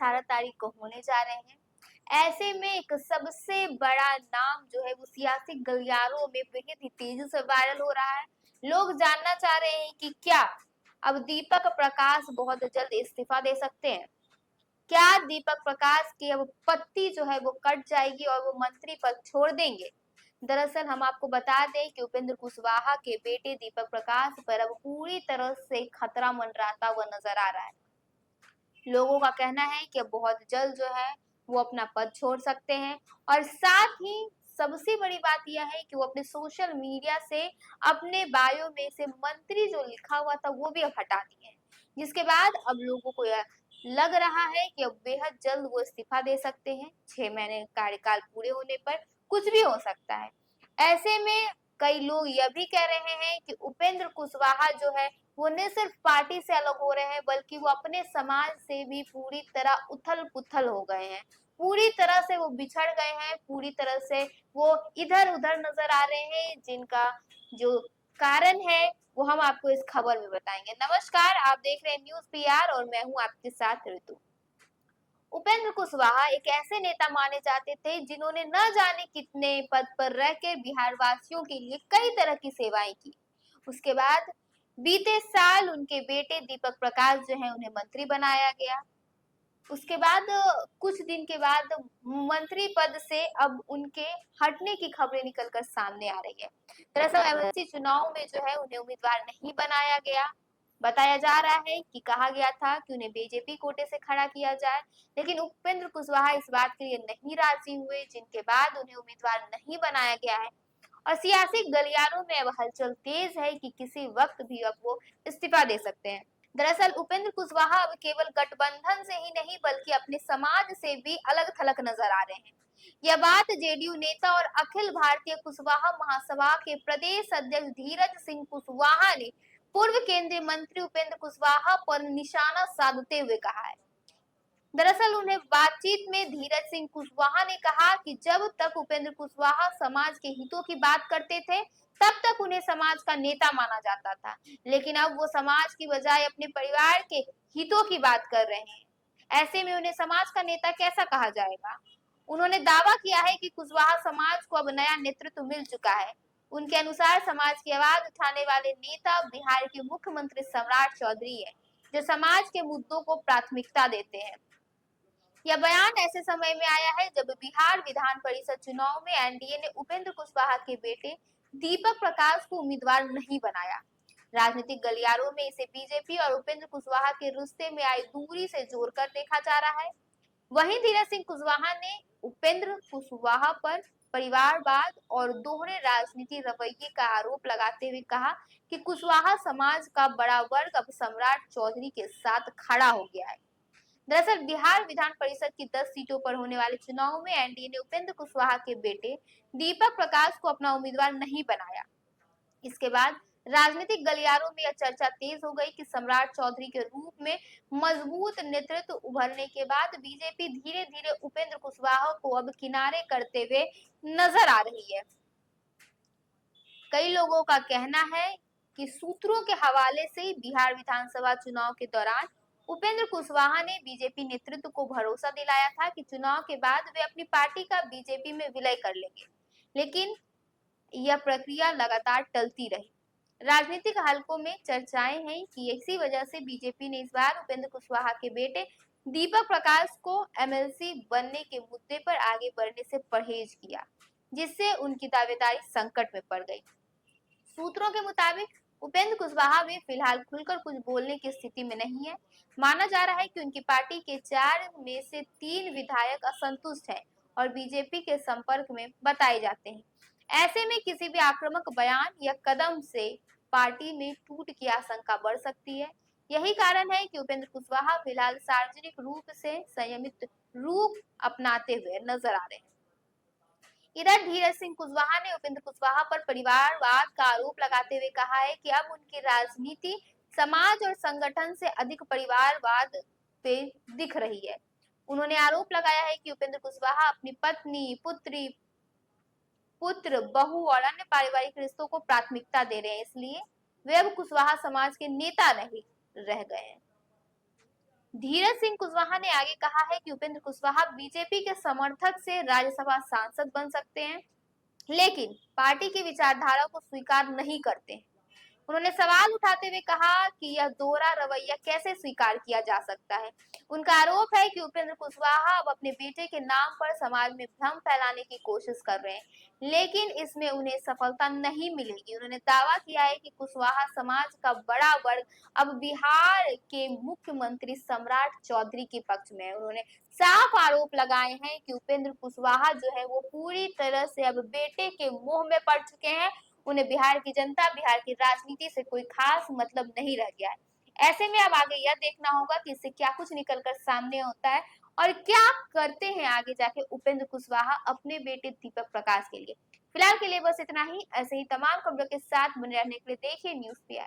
18 तारीख को होने जा रहे हैं। ऐसे में एक सबसे बड़ा नाम जो है वो सियासी गलियारों में बेहद ही तेजी से वायरल हो रहा है। लोग जानना चाह रहे हैं कि क्या अब दीपक प्रकाश बहुत जल्द इस्तीफा दे सकते हैं? क्या दीपक प्रकाश की अब पत्ती जो है वो कट जाएगी और वो मंत्री पद छोड़ देंगे? दरअसल हम आपको बता दें कि उपेंद्र कुशवाहा के बेटे दीपक प्रकाश पर अब पूरी तरह से खतरा मंडराता हुआ नजर आ रहा है। लोगों का कहना है कि अब बहुत जल्द जो है वो अपना पद छोड़ सकते हैं और साथ ही सबसे बड़ी बात यह है कि वो अपने सोशल मीडिया से अपने बायो में से मंत्री जो लिखा हुआ था वो भी अब हटा दिए हैं, जिसके बाद अब लोगों को यह लग रहा है कि अब बेहद जल्द वो इस्तीफा दे सकते हैं। 6 महीने कार्यकाल पूरे होने पर कुछ भी हो सकता है। ऐसे में कई लोग यह भी कह रहे हैं कि उपेंद्र कुशवाहा जो है वो न सिर्फ पार्टी से अलग हो रहे हैं बल्कि वो अपने समाज से भी पूरी तरह उथल-पुथल हो गए हैं। पूरी तरह से वो बिछड़ गए हैं, पूरी तरह से वो इधर-उधर नजर आ रहे हैं, जिनका जो कारण है वो हम आपको इस खबर में बताएंगे। नमस्कार, आप देख रहे हैं न्यूज़ पीआर और मैं हूं आपके साथ ऋतु। उपेंद्र कुशवाहा एक ऐसे नेता माने जाते थे जिन्होंने न जाने कितने पद पर रह के बिहार वासियों के लिए कई तरह की सेवाएं की। उसके बाद बीते साल उनके बेटे दीपक प्रकाश जो है उन्हें मंत्री बनाया गया। उसके बाद कुछ दिन के बाद मंत्री पद से अब उनके हटने की खबरें निकलकर सामने आ रही है। दरअसल एमएलसी चुनाव में जो है उन्हें उम्मीदवार नहीं बनाया गया। बताया जा रहा है कि कहा गया था कि उन्हें बीजेपी कोटे से खड़ा किया जाए, लेकिन उपेंद्र कुशवाहा इस बात के लिए नहीं राजी हुए, जिनके बाद उन्हें उम्मीदवार नहीं बनाया गया है। और सियासी गलियारों में अब हलचल तेज है कि किसी वक्त भी अब वो इस्तीफा दे सकते हैं। दरअसल उपेंद्र कुशवाहा अब केवल गठबंधन से ही नहीं बल्कि अपने समाज से भी अलग थलग नजर आ रहे हैं। यह बात जेडीयू नेता और अखिल भारतीय कुशवाहा महासभा के प्रदेश अध्यक्ष धीरज सिंह कुशवाहा ने पूर्व केंद्रीय मंत्री उपेंद्र कुशवाहा पर निशाना साधते हुए कहा है। दरअसल उन्हें बातचीत में धीरज सिंह कुशवाहा ने कहा कि जब तक उपेंद्र कुशवाहा समाज के हितों की बात करते थे तब तक उन्हें समाज का नेता माना जाता था, लेकिन अब वो समाज की बजाय अपने परिवार के हितों की बात कर रहे हैं। ऐसे में उन्हें समाज का नेता कैसा कहा जाएगा? उन्होंने दावा किया है कि कुशवाहा समाज को अब नया नेतृत्व मिल चुका है। उनके अनुसार समाज की आवाज उठाने वाले नेता बिहार के मुख्यमंत्री सम्राट चौधरी है, जो समाज के मुद्दों को प्राथमिकता देते हैं। यह बयान ऐसे समय में आया है जब बिहार विधान परिषद चुनाव में एनडीए ने उपेंद्र कुशवाहा के बेटे दीपक प्रकाश को उम्मीदवार नहीं बनाया। राजनीतिक गलियारों में इसे बीजेपी और उपेंद्र कुशवाहा के रिश्ते में आई दूरी से जोड़कर देखा जा रहा है। वहीं धीरज सिंह कुशवाहा ने उपेंद्र कुशवाहा पर परिवारवाद और दोहरे राजनीति रवैये का आरोप लगाते हुए कहा कि कुशवाहा समाज का बड़ा वर्ग अब सम्राट चौधरी के साथ खड़ा हो गया है। दरअसल बिहार विधान परिषद की 10 सीटों पर होने वाले चुनाव में एनडीए ने उपेंद्र कुशवाहा के बेटे दीपक प्रकाश को अपना उम्मीदवार नहीं बनाया। इसके बाद राजनीतिक गलियारों में यह चर्चा तेज हो गई कि सम्राट चौधरी के रूप में मजबूत नेतृत्व उभरने के बाद बीजेपी धीरे धीरे उपेंद्र कुशवाहा को अब किनारे करते हुए नजर आ रही है। कई लोगों का कहना है कि सूत्रों के हवाले से बिहार विधानसभा चुनाव के दौरान उपेंद्र कुशवाहा ने बीजेपी नेतृत्व को भरोसा दिलाया था कि चुनाव के बाद वे अपनी पार्टी का बीजेपी में विलय कर लेंगे, लेकिन यह प्रक्रिया लगातार टलती रही। राजनीतिक हलकों में चर्चाएं हैं कि इसी वजह से बीजेपी ने इस बार उपेंद्र कुशवाहा के बेटे दीपक प्रकाश को एमएलसी बनने के मुद्दे पर आगे बढ़ने से परहेज किया, जिससे उनकी दावेदारी संकट में पड़ गई। सूत्रों के मुताबिक उपेंद्र कुशवाहा भी फिलहाल खुलकर कुछ बोलने की स्थिति में नहीं है। माना जा रहा है कि उनकी पार्टी के 4 में से 3 विधायक असंतुष्ट हैं और बीजेपी के संपर्क में बताए जाते हैं। ऐसे में किसी भी आक्रामक बयान या कदम से पार्टी में टूट की आशंका बढ़ सकती है। यही कारण है कि उपेंद्र कुशवाहा फिलहाल सार्वजनिक रूप से संयमित रूप अपनाते हुए नजर आ रहे हैं। इधर धीरज सिंह कुशवाहा ने उपेंद्र कुशवाहा पर परिवारवाद का आरोप लगाते हुए कहा है कि अब उनकी राजनीति समाज और संगठन से अधिक परिवारवाद पे दिख रही है। उन्होंने आरोप लगाया है कि उपेंद्र कुशवाहा अपनी पत्नी, पुत्र, बहू और अन्य पारिवारिक रिश्तों को प्राथमिकता दे रहे हैं, इसलिए वे अब कुशवाहा समाज के नेता नहीं रह गए हैं। धीरज सिंह कुशवाहा ने आगे कहा है कि उपेंद्र कुशवाहा बीजेपी के समर्थक से राज्यसभा सांसद बन सकते हैं, लेकिन पार्टी की विचारधारा को स्वीकार नहीं करते। उन्होंने सवाल उठाते हुए कहा कि यह दोहरा रवैया कैसे स्वीकार किया जा सकता है। उनका आरोप है कि उपेंद्र कुशवाहा अब अपने बेटे के नाम पर समाज में भ्रम फैलाने की कोशिश कर रहे हैं, लेकिन इसमें उन्हें सफलता नहीं मिलेगी। उन्होंने दावा किया है कि कुशवाहा समाज का बड़ा वर्ग अब बिहार के मुख्यमंत्री सम्राट चौधरी के पक्ष में है। उन्होंने साफ आरोप लगाए हैं कि उपेंद्र कुशवाहा जो है वो पूरी तरह से अब बेटे के मोह में पड़ चुके हैं। उन्हें बिहार की जनता, बिहार की राजनीति से कोई खास मतलब नहीं रह गया है। ऐसे में अब आगे यह देखना होगा कि इससे क्या कुछ निकलकर सामने होता है और क्या करते हैं आगे जाके उपेंद्र कुशवाहा अपने बेटे दीपक प्रकाश के लिए। फिलहाल के लिए बस इतना ही। ऐसे ही तमाम खबरों के साथ बने रहने के लिए देखिए न्यूज़ PI।